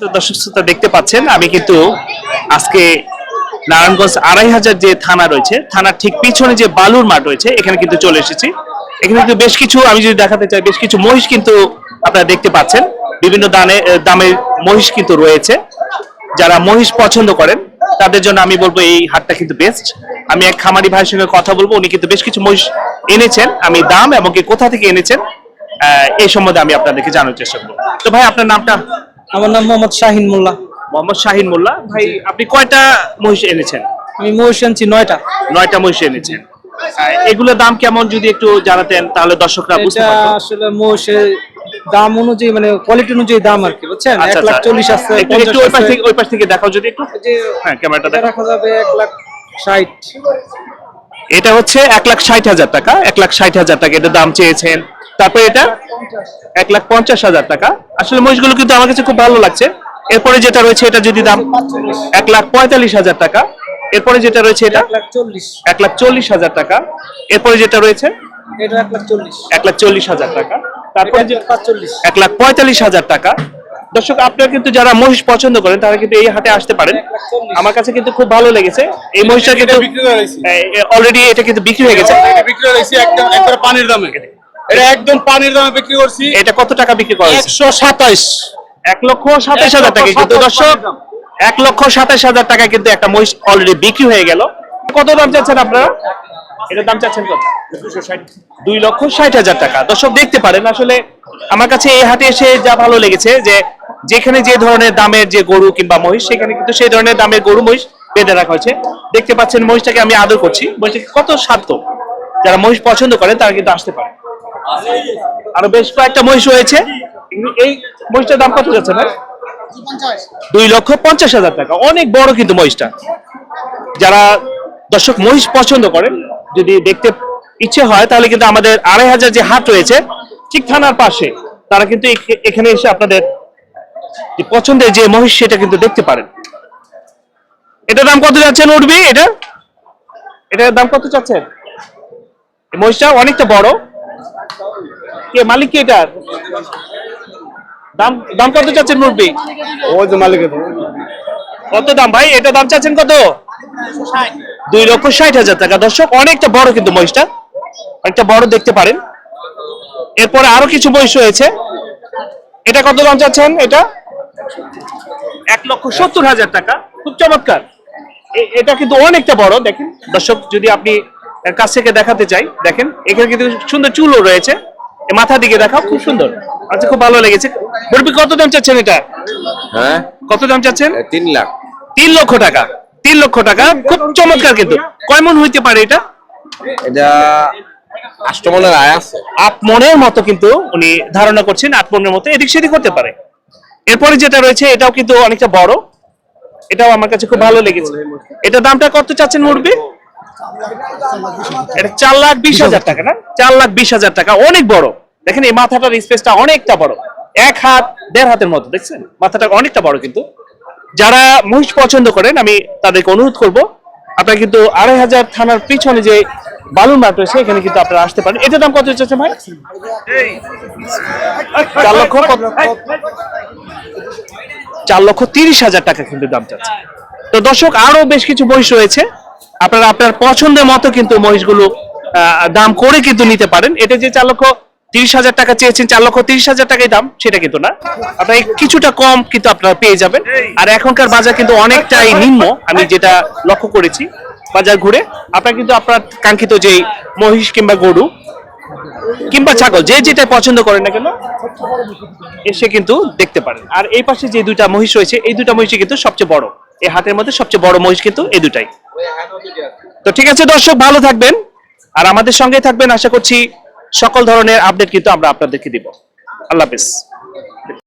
তো দর্শক শ্রোতা দেখতে পাচ্ছেন আমি কিন্তু আজকে নারায়ণগঞ্জ ২৫০০ যে থানা রয়েছে, থানার ঠিক পিছনে যে বালুর মাঠ রয়েছে এখানে কিন্তু চলে এসেছি। এখানে কিন্তু বেশ কিছু, আমি যদি দেখাতে চাই, বেশ কিছু মহিষ কিন্তু আপনারা দেখতে পাচ্ছেন। বিভিন্ন দামের মহিষ কিন্তু রয়েছে। যারা মহিষ পছন্দ করেন তাদের জন্য আমি বলবো এই হাটটা কিন্তু বেস্ট। আমি এক খামারি ভাইয়ের সঙ্গে কথা বলবো, উনি কিন্তু বেশ কিছু মহিষ এনেছেন। আমি দাম এবং কি কোথা থেকে এনেছেন এই সম্বন্ধে আমি আপনাদেরকে জানার চেষ্টা করবো। তো ভাই আপনার নামটা? আমার নাম মোহাম্মদ শাহিন মোল্লা। মোহাম্মদ শাহিন মোল্লা। ভাই আপনি কয়টা মহিষ এনেছেন? আমি মহিষ আনছি 9টা। 9টা মহিষ এনেছেন। এগুলোর দাম কেমন যদি একটু জানাতেন তাহলে দর্শকরা বুঝতে এটা পারতো। আসলে মহিষের দাম অনুযায়ী, মানে কোয়ালিটি অনুযায়ী দাম আর কি, বুঝছেন? আচ্ছা, 1,40,000 আছে, একটু 50 আছে। ওই পাশ থেকে দেখাও যদি একটু। হ্যাঁ, ক্যামেরাটা এটা দেখো। রাখা যাবে 1,60,000। এটা হচ্ছে 1,60,000 টাকা। 1,60,000 টাকা এটা দাম চেয়েছেন। তারপরে এটা 1,50,000 টাকা। আসলে মহিষগুলো কিন্তু আমার কাছে খুব ভালো লাগছে। এরপরে যেটা রয়েছে এটা যদি দাম 1,45,000 টাকা। এরপরে যেটা রয়েছে এটা 1,40,000। 1,40,000 টাকা। এরপরে যেটা রয়েছে এটা 1,40,000। 1,40,000 টাকা। তারপরে যে 1,45,000। 1,45,000 টাকা। দর্শক আপনারা কিন্তু যারা মহিষ পছন্দ করেন তারা কিন্তু এই হাটে আসতে পারেন। আমার কাছে কিন্তু খুব ভালো লেগেছে এই মহিষটা, কিন্তু অলরেডি এটা কিন্তু বিক্রি হয়ে গেছে। বিক্রি হয়েছে একদম একবার পানির দামে। এটা একদম পানির দামে বিক্রি করছি। এটা কত টাকা বিক্রি করা হয়েছে? 127। 1,27,000 টাকা কিন্তু দর্শক, 1,27,000 টাকা কিন্তু একটা মহিষ অলরেডি বিক্রি হয়ে গেল। কত দাম চাচ্ছেন আপনারা? এটার দাম চাচ্ছেন কত? 2,60,000 টাকা। দর্শক দেখতে পারেন, আসলে আমার কাছে এই হাটে এসে যা ভালো লেগেছে যে যেখানে যে ধরনের দামের যে গরু কিংবা মহিষ, সেখানে কিন্তু সেই ধরনের দামের গরু মহিষ বেঁধে রাখা হয়েছে। দেখতে পাচ্ছেন মহিষটাকে আমি আদর করছি। মহিষটাকে কত শান্ত। যারা মহিষ পছন্দ করেন তারা কিন্তু আসতে পারে। আরো বেশ কয়েকটা মহিষ রয়েছে। এই মহিষটার দাম কত যাচ্ছে না? 2,50,000 টাকা। অনেক বড় কিন্তু মহিষটা। যারা দর্শক মহিষ পছন্দ করেন, যদি দেখতে ইচ্ছে হয় তাহলে কিন্তু আমাদের ২৫০০ যে হাট রয়েছে ঠিক থানার পাশে, তারা কিন্তু এখানে এসে আপনাদের যে পছন্দের যে মহিষ সেটা কিন্তু দেখতে পারেন। এটার দাম কত যাচ্ছেন উঠবি? এটার দাম কত চাচ্ছেন? এই মহিষটা অনেকটা বড়। কে মালিক? কে এটার দাম কত চাচ্ছেন মুরব্বি? ওই যে মালিকের কত দাম ভাই? এটা দাম চাচ্ছেন কত? 2,60,000 টাকা। দর্শক অনেকটা বড় কিন্তু মহিষটা, অনেকটা বড় দেখতে পারেন। এরপরে আরো কিছু মহিষ রয়েছে। এটা কত দাম চাচ্ছেন? এটা 1,70,000 টাকা। খুব চমৎকার। এটা কিন্তু অনেকটা বড়। দেখেন দর্শক, যদি আপনি কাছ থেকে দেখাতে চাই, দেখেন এখানে কিন্তু সুন্দর চুলও রয়েছে। মাথা দিকে দেখাও, খুব সুন্দর। আচ্ছা, খুব ভালো লেগেছে। মুরব্বি কত দাম চাচ্ছেন এটা? হ্যাঁ, কত দাম চাচ্ছেন? 3 লাখ। 3 লক্ষ টাকা। 3 লক্ষ টাকা। খুব চমৎকার কিন্তু। কয় মন হইতে পারে এটা? এটা 8 মনের আয় আছে। 8 মনের মতো কিন্তু উনি ধারণা করছেন। 8 মনের মতো এদিক সেদিক করতে পারে। এরপরে যেটা রয়েছে এটাও কিন্তু অনেকটা বড়। এটাও আমার কাছে খুব ভালো লেগেছে। এটা দামটা কত চাচ্ছেন মুরব্বি? এটা 4,20,000 টাকা না? 4,20,000 টাকা। অনেক বড়। দেখেন এই মাথাটার স্পেসটা অনেকটা বড়। 1 হাত 1.5 হাতের মতো। দেখছেন মাথাটা অনেকটা বড় কিন্তু। যারা মহিষ পছন্দ করেন আমি তাদেরকে অনুরোধ করব, আপনারা কিন্তু ২৫০০ থানার পিছনে যে বালুর মাঠ রয়েছে এখানে কিন্তু আপনারা আসতে পারেন। এটার দাম কত চাচ্ছেন ভাই? 4,30,000 টাকা কিন্তু দাম চাচ্ছে। তো দর্শক আরো বেশ কিছু মহিষ রয়েছে। আপনারা আপনার পছন্দের মতো কিন্তু মহিষগুলো দাম করে কিন্তু নিতে পারেন। এটা যে 4,30,000 টাকা চেয়েছেন, 4,30,000 টাকাই দাম সেটা কিন্তু না। আপনার কিছুটা কম কিন্তু আপনারা পেয়ে যাবেন। আর এখনকার বাজার কিন্তু অনেকটাই নিম্ন, আমি যেটা লক্ষ্য করেছি বাজার ঘুরে। আপনারা কিন্তু আপনার কাঙ্ক্ষিত যে মহিষ কিংবা গরু কিংবা ছাগল যে যেটা পছন্দ করেন না কেন এসে কিন্তু দেখতে পারেন। আর এই পাশে যে 2টা মহিষ রয়েছে এই 2টা মহিষই কিন্তু সবচেয়ে বড়। এই হাটের মধ্যে সবচেয়ে বড় মহিষ কিন্তু এই 2টাই। তো ঠিক আছে দর্শক, ভালো থাকবেন আর আমাদের সঙ্গেই থাকবেন। আশা করছি সকল ধরনের আপডেট কিন্তু আমরা আপনাদেরকে দিব। আল্লাহ হাফেজ।